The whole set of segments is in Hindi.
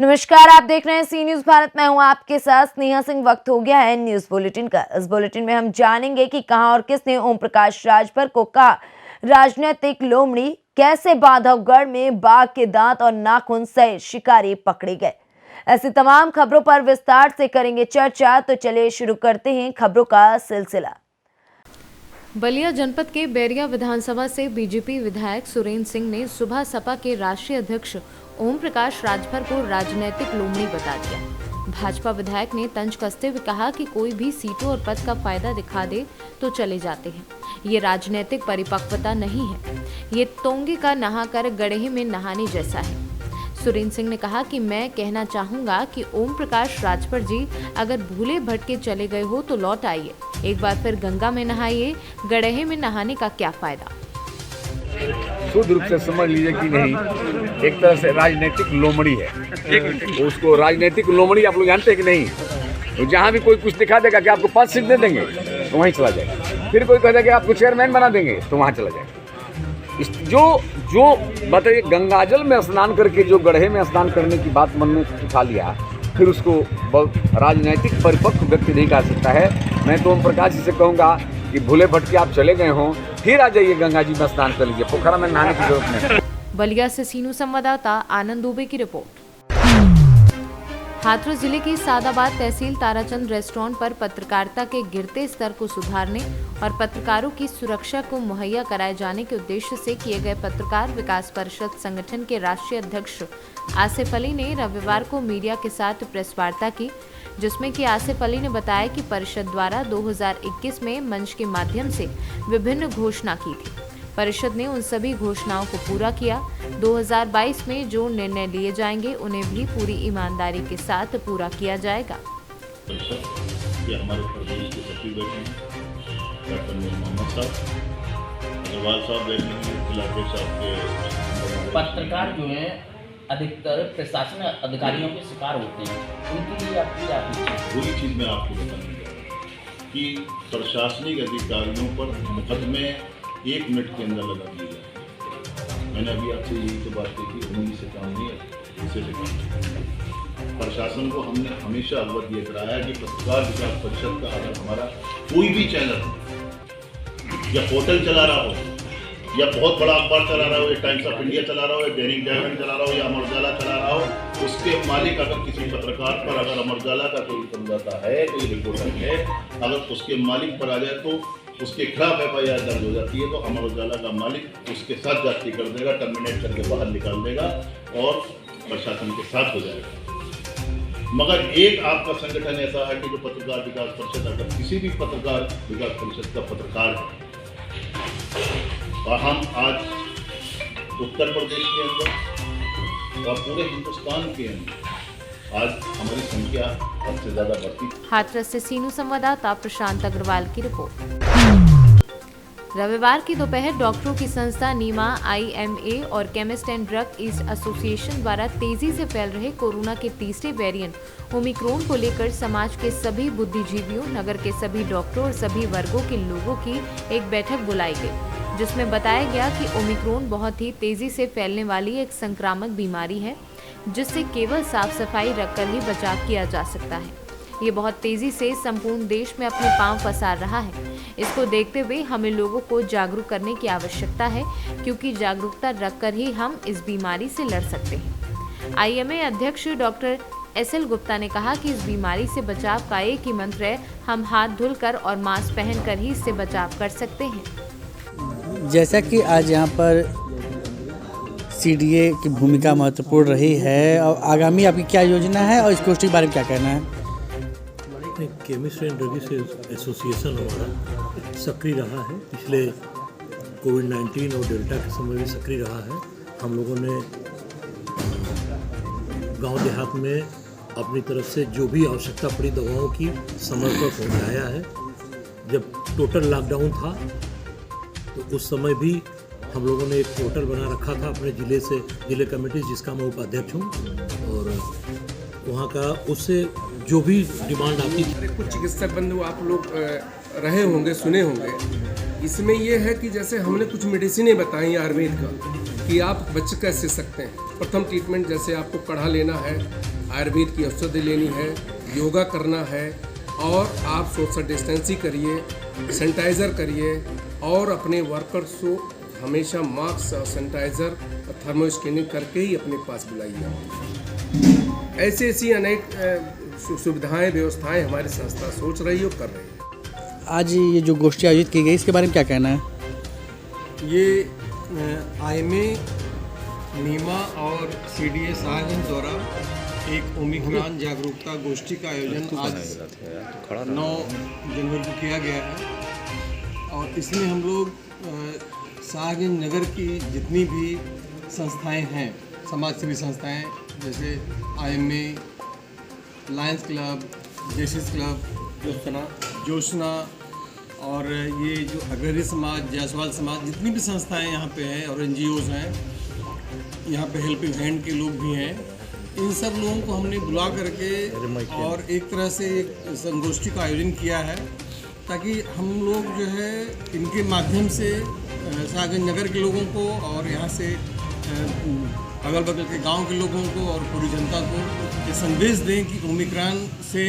नमस्कार, आप देख रहे हैं सी न्यूज भारत। मैं हूं आपके साथ स्नेहा सिंह। वक्त हो गया है न्यूज बुलेटिन का। इस बुलेटिन में हम जानेंगे कि कहां और किसने ओम प्रकाश राजभर को कहा राजनीतिक लोमड़ी, कैसे बांधवगढ़ में बाघ के दांत और नाखून सहित शिकारी पकड़े गए। ऐसी तमाम खबरों पर विस्तार से करेंगे चर्चा। तो चलिए शुरू करते हैं खबरों का सिलसिला। बलिया जनपद के बैरिया विधानसभा से बीजेपी विधायक सुरेंद्र सिंह ने सुबह सपा के राष्ट्रीय अध्यक्ष ओम प्रकाश राजभर को राजनीतिक लोमड़ी बता दिया। भाजपा विधायक ने तंज कसते हुए कहा कि कोई भी सीटों और पद का फायदा दिखा दे तो चले जाते हैं। ये राजनीतिक परिपक्वता नहीं है, ये तोंगे का नहाकर गड्ढे में नहाने जैसा है। सुरेंद्र सिंह ने कहा कि मैं कहना चाहूंगा कि ओम प्रकाश राजभर जी अगर भूले भटके चले गए हो तो लौट आइए, एक बार फिर गंगा में नहाइए। गड्ढे में नहाने का क्या फायदा। शुद्ध रूप से समझ लीजिए कि नहीं, एक तरह से राजनीतिक लोमड़ी है। उसको राजनीतिक लोमड़ी आप लोग जानते हैं कि नहीं? तो जहाँ भी कोई कुछ दिखा देगा कि आपको 5 सीट दे देंगे तो वहीं चला जाएगा। फिर कोई कह देगा कि आपको चेयरमैन बना देंगे तो वहाँ चला जाएगा। जो बताइए, गंगाजल में स्नान करके जो गड्ढे में स्नान करने की बात मन में उठा लिया, फिर उसको बहुत राजनीतिक परिपक्व व्यक्ति नहीं कह सकता है। मैं तो ओम प्रकाश जी से कहूँगा कि भूले भटके आप चले गए हों, फिर आ जाइए गंगा जी में स्नान कर लीजिए, पोखरा में नहाने की जरूरत नहीं। बलिया से सीनू संवाददाता आनंद दुबे की रिपोर्ट। हाथरस जिले की सादाबाद तहसील ताराचंद रेस्टोरेंट पर पत्रकारिता के गिरते स्तर को सुधारने और पत्रकारों की सुरक्षा को मुहैया कराए जाने के उद्देश्य से किए गए पत्रकार विकास परिषद संगठन के राष्ट्रीय अध्यक्ष आसिफ अली ने रविवार को मीडिया के साथ प्रेस वार्ता की, जिसमें कि आसिफ अली ने बताया कि परिषद द्वारा 2021 में मंच के माध्यम से विभिन्न घोषणा की थी। परिषद ने उन सभी घोषणाओं को पूरा किया। 2022 में जो निर्णय लिए जाएंगे उन्हें भी पूरी ईमानदारी के साथ पूरा किया जाएगा। हमारे प्रदेश के सचिव बैठे हैं, कैप्टन मोहम्मद साहब, अग्रवाल साहब बैठे हैं, जिलाध्यक्ष साहब के। पत्रकार जो हैं अधिकतर प्रशासन अधिकारियों के शिकार होते हैं, उनके लिए आपकी वही चीज़ मैं आपको बताने जा रहा हूँ कि प्रशासनिक अधिकारियों पर मुकदमे 1 मिनट के अंदर लगा दिए जाए। मैंने अभी आपसे यही तो बात की कि उंगली से काम नहीं है, इससे से काम। प्रशासन को हमने हमेशा अवगत ये कराया कि पत्रकार विकास परिषद का अगर हमारा कोई भी चैनल या पोर्टल चला रहा हो या बहुत बड़ा अखबार चला रहा हो, या टाइम्स ऑफ इंडिया चला रहा हो, या दैनिक जागरण चला रहा हो, या अमर उजाला चला रहा हो, उसके मालिक अगर किसी पत्रकार पर, अगर अमर उजाला का कोई संवाददाता है, कोई रिपोर्टर है, अगर उसके मालिक पर आ जाए तो उसके खिलाफ FIR दर्ज हो जाती है। तो अमर उजाला का मालिक उसके साथ जाति कर देगा, टर्मिनेट करके बाहर निकाल देगा और प्रशासन के साथ हो जाएगा। मगर एक आपका संगठन ऐसा है कि जो पत्रकार विकास परिषद, अगर किसी भी पत्रकार विकास परिषद का पत्रकार है, और हम आज उत्तर प्रदेश के अंदर और पूरे हिंदुस्तान के अंदर आज हमारी संख्या सबसे ज्यादा बढ़ती। हाथरस से सीनू संवाददाता प्रशांत अग्रवाल की रिपोर्ट। रविवार की दोपहर डॉक्टरों की संस्था नीमा, IMA और chemist and drug east association द्वारा तेजी से फैल रहे कोरोना के तीसरे वेरिएंट ओमिक्रॉन को लेकर समाज के सभी बुद्धिजीवियों, नगर के सभी डॉक्टरों और सभी वर्गों के लोगों की एक बैठक बुलाई गई, जिसमें बताया गया कि ओमिक्रॉन बहुत ही तेजी से फैलने वाली एक संक्रामक बीमारी है, जिससे केवल साफ सफाई रखकर ही बचाव किया जा सकता है। ये बहुत तेजी से संपूर्ण देश में अपने पांव पसार रहा है। इसको देखते हुए हमें लोगों को जागरूक करने की आवश्यकता है, क्योंकि जागरूकता रखकर ही हम इस बीमारी से लड़ सकते हैं। IMA अध्यक्ष डॉक्टर SL गुप्ता ने कहा कि इस बीमारी से बचाव का एक ही मंत्र है, हम हाथ धुलकर और मास्क पहनकर ही इससे बचाव कर सकते हैं। जैसा कि आज यहाँ पर CDA की भूमिका महत्वपूर्ण रही है, और आगामी आपकी क्या योजना है और इस गोष्ठी के बारे में क्या कहना है? केमिस्ट एंड ड्रग एसोसिएशन हमारा सक्रिय रहा है, पिछले कोविड-19 और डेल्टा के समय भी सक्रिय रहा है। हम लोगों ने गांव देहात में अपनी तरफ से जो भी आवश्यकता पड़ी दवाओं की समय पर पहुंचाया है। जब टोटल लॉकडाउन था तो उस समय भी हम लोगों ने एक पोर्टल बना रखा था अपने जिले कमेटी, जिसका मैं उपाध्यक्ष हूँ, और वहाँ का उससे जो भी डिमांड आती थी। कुछ चिकित्सक बंधु आप लोग रहे होंगे, सुने होंगे इसमें ये है कि जैसे हमने कुछ मेडिसिनें बताई आयुर्वेद का कि आप बच कैसे सकते हैं। प्रथम ट्रीटमेंट जैसे आपको काढ़ा लेना है, आयुर्वेद की औषधि लेनी है, योगा करना है और आप सोशल डिस्टेंसिंग करिए, सैनिटाइज़र करिए और अपने वर्कर्स को हमेशा मास्क और सैनिटाइज़र और थर्मो स्कैनिंग करके ही अपने पास बुलाइए। ऐसी ऐसी अनेक सुविधाएं व्यवस्थाएं हमारी संस्था सोच रही है और कर रही है। आज ये जो गोष्ठी आयोजित की गई इसके बारे में क्या कहना है? ये IMA, नीमा और CDA साहगंज द्वारा एक ओमिक्रॉन जागरूकता गोष्ठी का आयोजन आज 9 जनवरी को किया गया है और इसमें हम लोग साहगंज नगर की जितनी भी संस्थाएं हैं, समाज सेवी संस्थाएं जैसे IMA, Lions club, Jaycees club, जोशना और ये जो अग्रणी समाज, जायसवाल समाज, जितनी भी संस्थाएं यहाँ पे हैं और NGOs हैं, यहाँ पे हेल्पिंग हैंड के लोग भी हैं, इन सब लोगों को हमने बुला करके और एक तरह से एक संगोष्ठी का आयोजन किया है ताकि हम लोग जो है इनके माध्यम से साहगंज नगर के लोगों को और यहाँ से अगल बगल के गांव के लोगों को और पूरी जनता को ये संदेश दें कि ओमिक्रॉन से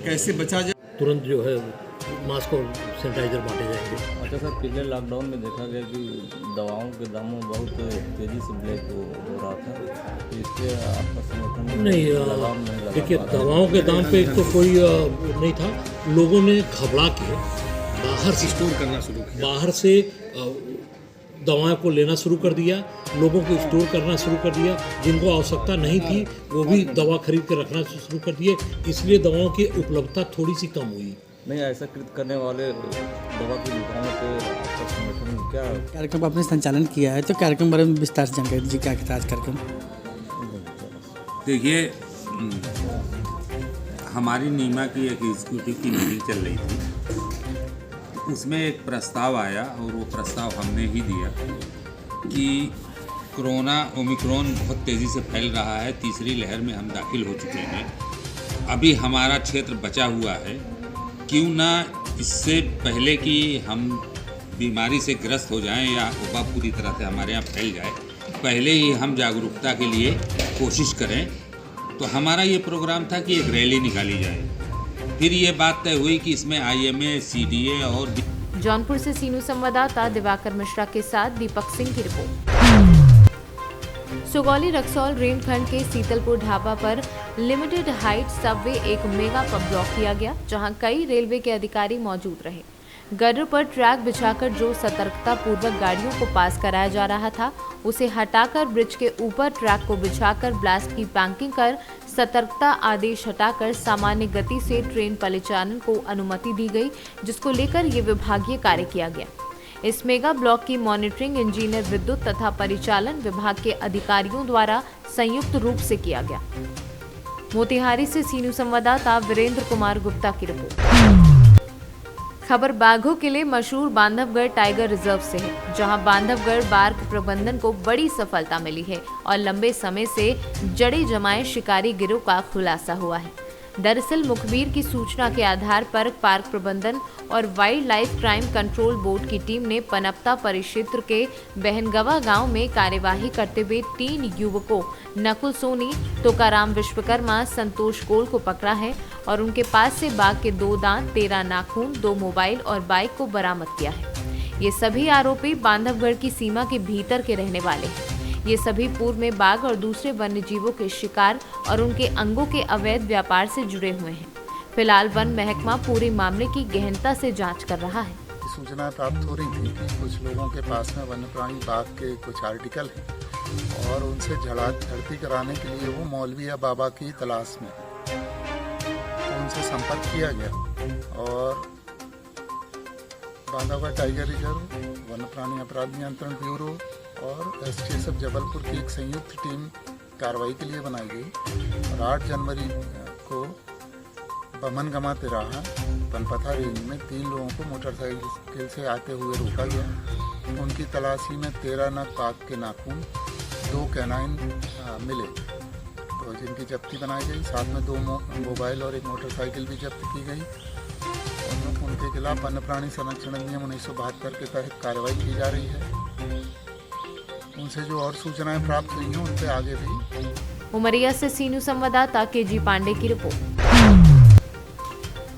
कैसे बचा जाए। तुरंत जो है मास्क और सैनिटाइजर बांटे जाएंगे। अच्छा सर, पिछले लॉकडाउन में देखा गया कि दवाओं के दामों बहुत तेज़ी से ब्लैक हो रहा था, तो इससे आपका संगठन नहीं लगा? देखिए, दवाओं के दाम पे तो कोई नहीं था। लोगों ने घबरा के बाहर से स्टोर करना शुरू किया, बाहर से दवाओं को लेना शुरू कर दिया, लोगों को स्टोर करना शुरू कर दिया। जिनको आवश्यकता नहीं थी वो भी दवा खरीद के रखना शुरू कर दिए, इसलिए दवाओं की उपलब्धता थोड़ी सी कम हुई। नहीं, ऐसा कृत करने वाले दवा की दुकानों पे आपका संगठन क्या कार्यक्रम आपने संचालन किया है, तो कार्यक्रम बारे में विस्तार से जानकारी दीजिए, क्या था आज कार्यक्रम? देखिए, हमारी नीमा की एक एग्जीक्यूटिव की मीटिंग चल रही थी, उसमें एक प्रस्ताव आया और वो प्रस्ताव हमने ही दिया कि कोरोना ओमिक्रॉन बहुत तेज़ी से फैल रहा है, तीसरी लहर में हम दाखिल हो चुके हैं, अभी हमारा क्षेत्र बचा हुआ है, क्यों ना इससे पहले कि हम बीमारी से ग्रस्त हो जाएं या वबा पूरी तरह से हमारे यहाँ फैल जाए, पहले ही हम जागरूकता के लिए कोशिश करें। तो हमारा ये प्रोग्राम था कि एक रैली निकाली जाए। फिर ये बात तय हुई कि इसमें IMA, CDA और जौनपुर से सीनू संवाददाता दिवाकर मिश्रा के साथ दीपक सिंह की रिपोर्ट। सुगौली रक्सौल रेलखंड के सीतलपुर ढाबा पर लिमिटेड हाइट सबवे एक मेगा पब ब्लॉक किया गया, जहां कई रेलवे के अधिकारी मौजूद रहे। गर्डर पर ट्रैक बिछाकर जो सतर्कता पूर्वक गाड़ियों को पास कराया जा रहा था, उसे हटाकर ब्रिज के ऊपर ट्रैक को बिछाकर ब्लास्ट की पैकिंग कर सतर्कता आदेश हटाकर सामान्य गति से ट्रेन परिचालन को अनुमति दी गई, जिसको लेकर ये विभागीय कार्य किया गया। इस मेगा ब्लॉक की मॉनिटरिंग इंजीनियर विद्युत तथा परिचालन विभाग के अधिकारियों द्वारा संयुक्त रूप से किया गया। मोतिहारी से सीनू संवाददाता वीरेंद्र कुमार गुप्ता की रिपोर्ट। खबर बाघों के लिए मशहूर बांधवगढ़ टाइगर रिजर्व से है, जहां बांधवगढ़ बार्क प्रबंधन को बड़ी सफलता मिली है और लंबे समय से जड़े जमाए शिकारी गिरोह का खुलासा हुआ है। दरअसल मुखबिर की सूचना के आधार पर पार्क प्रबंधन और wild life crime control board की टीम ने पनपता परिक्षेत्र के बहनगवा गांव में कार्यवाही करते हुए 3 युवकों नकुल सोनी, तुकाराम विश्वकर्मा, संतोष गोल को पकड़ा है और उनके पास से बाघ के 2 दांत, 13 नाखून, 2 मोबाइल और बाइक को बरामद किया है। ये सभी आरोपी बांधवगढ़ की सीमा के भीतर के रहने वाले हैं। ये सभी पूर्व में बाघ और दूसरे वन्य जीवों के शिकार और उनके अंगों के अवैध व्यापार से जुड़े हुए हैं। फिलहाल वन महकमा पूरे मामले की गहनता से जांच कर रहा है। सूचना प्राप्त हो रही थी कि कुछ लोगों के पास में वन्य प्राणी बाघ के कुछ आर्टिकल हैं और उनसे झड़ती कराने के लिए वो मौलविया बाबा की तलाश में है। तो उनसे संपर्क किया गया और बांधवगढ़ टाइगर रिजर्व, वन्य प्राणी अपराध नियंत्रण ब्यूरो और STSF जबलपुर की एक संयुक्त टीम कार्रवाई के लिए बनाई गई और 8 जनवरी को बमनगमा तिराहा पनपथा रेंज में 3 लोगों को मोटरसाइकिल से आते हुए रोका गया। उनकी तलाशी में 13 नग बाघ के नाखून, 2 कैनाइन मिले, तो जिनकी जब्ती बनाई गई। साथ में 2 मोबाइल और एक मोटरसाइकिल भी जब्त की गई और उन उनके खिलाफ वन्य प्राणी संरक्षण अधिनियम 1972 के तहत कार्रवाई की जा रही है। उनसे जो और सूचनाएं प्राप्त हुई हैं उन पर आगे भी। उमरिया से सीनू संवाददाता केजी पांडे की रिपोर्ट।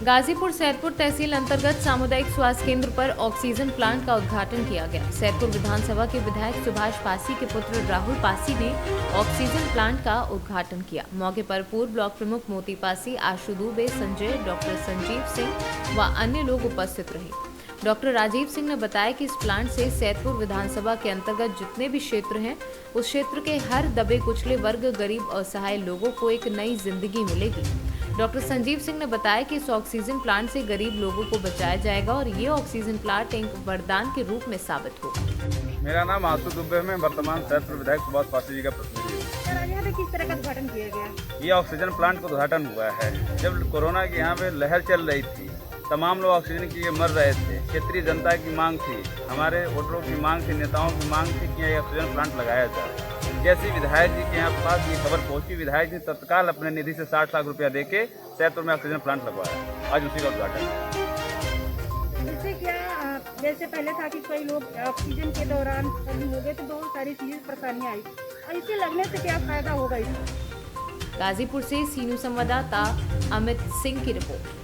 गाजीपुर सैदपुर तहसील अंतर्गत सामुदायिक स्वास्थ्य केंद्र पर ऑक्सीजन प्लांट का उद्घाटन किया गया। सैदपुर विधानसभा के विधायक सुभाष पासी के पुत्र राहुल पासी ने ऑक्सीजन प्लांट का उद्घाटन किया। मौके पर पूर्व ब्लॉक प्रमुख मोती पासी, आशु दुबे, संजय, डॉक्टर संजीव सिंह व अन्य लोग उपस्थित रहे। डॉक्टर राजीव सिंह ने बताया कि इस प्लांट से सैदपुर विधानसभा के अंतर्गत जितने भी क्षेत्र हैं, उस क्षेत्र के हर दबे कुचले वर्ग, गरीब, असहाय लोगों को एक नई जिंदगी मिलेगी। डॉक्टर संजीव सिंह ने बताया कि इस ऑक्सीजन प्लांट से गरीब लोगों को बचाया जाएगा और ये ऑक्सीजन प्लांट एक वरदान के रूप में साबित होगा। मेरा नाम आशु दुबे है। मैं वर्तमान सैदपुर विधायक सुभाष पासी जी का प्रतिनिधि हूँ। यहाँ पे किस तरह का उद्घाटन किया गया? ये ऑक्सीजन प्लांट का उद्घाटन हुआ है। जब कोरोना की यहाँ पे लहर चल रही थी, तमाम लोग ऑक्सीजन के लिए मर रहे थे। क्षेत्रीय जनता की मांग थी, हमारे वोटरों की मांग थी, नेताओं की मांग थी कि ये ऑक्सीजन प्लांट लगाया जाए। जैसे विधायक जी के यहाँ पास ये खबर पहुंची, विधायक जी तत्काल अपने निधि से 60 लाख रुपया देके सैदपुर में ऑक्सीजन प्लांट लगवाया। आज उसी का उद्घाटन। इससे क्या, जैसे पहले था कि कई लोग ऑक्सीजन के दौरान हो गए तो बहुत सारी चीजें परेशानियाँ आई, और इसे लगने से क्या फायदा होगा इसका? गाजीपुर से सीनू संवाददाता अमित सिंह की रिपोर्ट।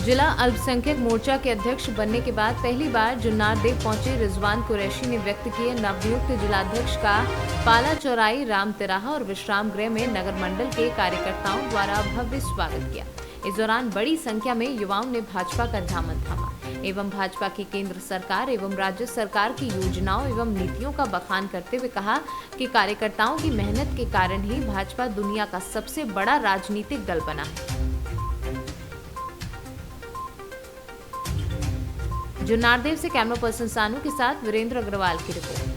जिला अल्पसंख्यक मोर्चा के अध्यक्ष बनने के बाद पहली बार जुन्नार देव पहुंचे रिजवान कुरैशी ने व्यक्त किए नवनियुक्त जिलाध्यक्ष का पाला चौराई, राम तिराहा और विश्राम गृह में नगर मंडल के कार्यकर्ताओं द्वारा भव्य स्वागत किया। इस दौरान बड़ी संख्या में युवाओं ने भाजपा का दामन थामा एवं भाजपा की केंद्र सरकार एवं राज्य सरकार की योजनाओं एवं नीतियों का बखान करते हुए कहा कि कार्यकर्ताओं की मेहनत के कारण ही भाजपा दुनिया का सबसे बड़ा राजनीतिक दल बना है। जुन्नारदेव से कैमरा पर्सन सानू के साथ वीरेंद्र अग्रवाल की रिपोर्ट।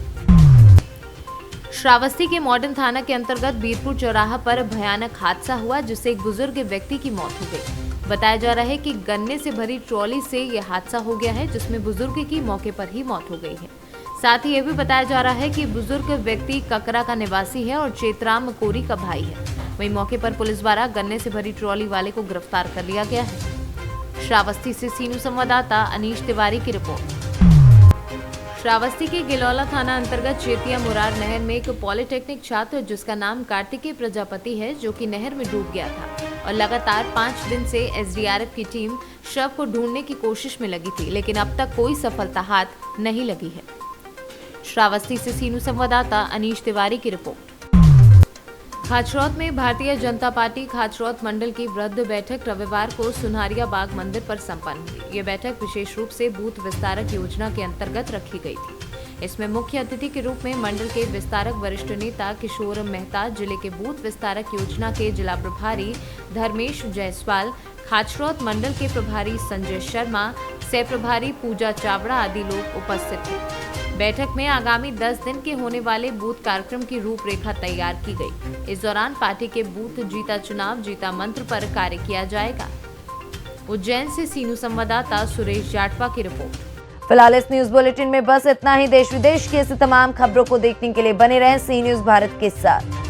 श्रावस्ती के मॉडर्न थाना के अंतर्गत बीरपुर चौराहा पर भयानक हादसा हुआ, जिससे एक बुजुर्ग व्यक्ति की मौत हो गई। बताया जा रहा है कि गन्ने से भरी ट्रॉली से यह हादसा हो गया है, जिसमें बुजुर्ग की मौके पर ही मौत हो गई है। साथ ही यह भी बताया जा रहा है कि बुजुर्ग व्यक्ति ककरा का निवासी है और चेतराम कोरी का भाई है। वहीं मौके पर पुलिस द्वारा गन्ने से भरी ट्रॉली वाले को गिरफ्तार कर लिया गया है। श्रावस्ती से सीनू संवाददाता अनीश तिवारी की रिपोर्ट। श्रावस्ती के गिलौला थाना अंतर्गत चेतिया मुरार नहर में एक पॉलिटेक्निक छात्र जिसका नाम कार्तिकेय प्रजापति है, जो कि नहर में डूब गया था और लगातार 5 दिन से एसडीआरएफ की टीम शव को ढूंढने की कोशिश में लगी थी, लेकिन अब तक कोई सफलता हाथ नहीं लगी है। श्रावस्ती से सीनू संवाददाता अनीश तिवारी की रिपोर्ट। खाचरौत में भारतीय जनता पार्टी खाचरौत मंडल की वृद्ध बैठक रविवार को सुनहरिया बाग मंदिर पर संपन्न हुई। ये बैठक विशेष रूप से बूथ विस्तारक योजना के अंतर्गत रखी गई थी। इसमें मुख्य अतिथि के रूप में मंडल के विस्तारक वरिष्ठ नेता किशोर मेहता, जिले के बूथ विस्तारक योजना के जिला प्रभारी धर्मेश जायसवाल, खाचरौत मंडल के प्रभारी संजय शर्मा, सह प्रभारी पूजा चावड़ा आदि लोग उपस्थित थे। बैठक में आगामी 10 दिन के होने वाले बूथ कार्यक्रम की रूपरेखा तैयार की गई। इस दौरान पार्टी के बूथ जीता चुनाव जीता मंत्र पर कार्य किया जाएगा। उज्जैन से सीनू संवाददाता सुरेश जाटवा की रिपोर्ट। फिलहाल इस न्यूज बुलेटिन में बस इतना ही। देश विदेश की ऐसी तमाम खबरों को देखने के लिए बने रहें सी न्यूज भारत के साथ।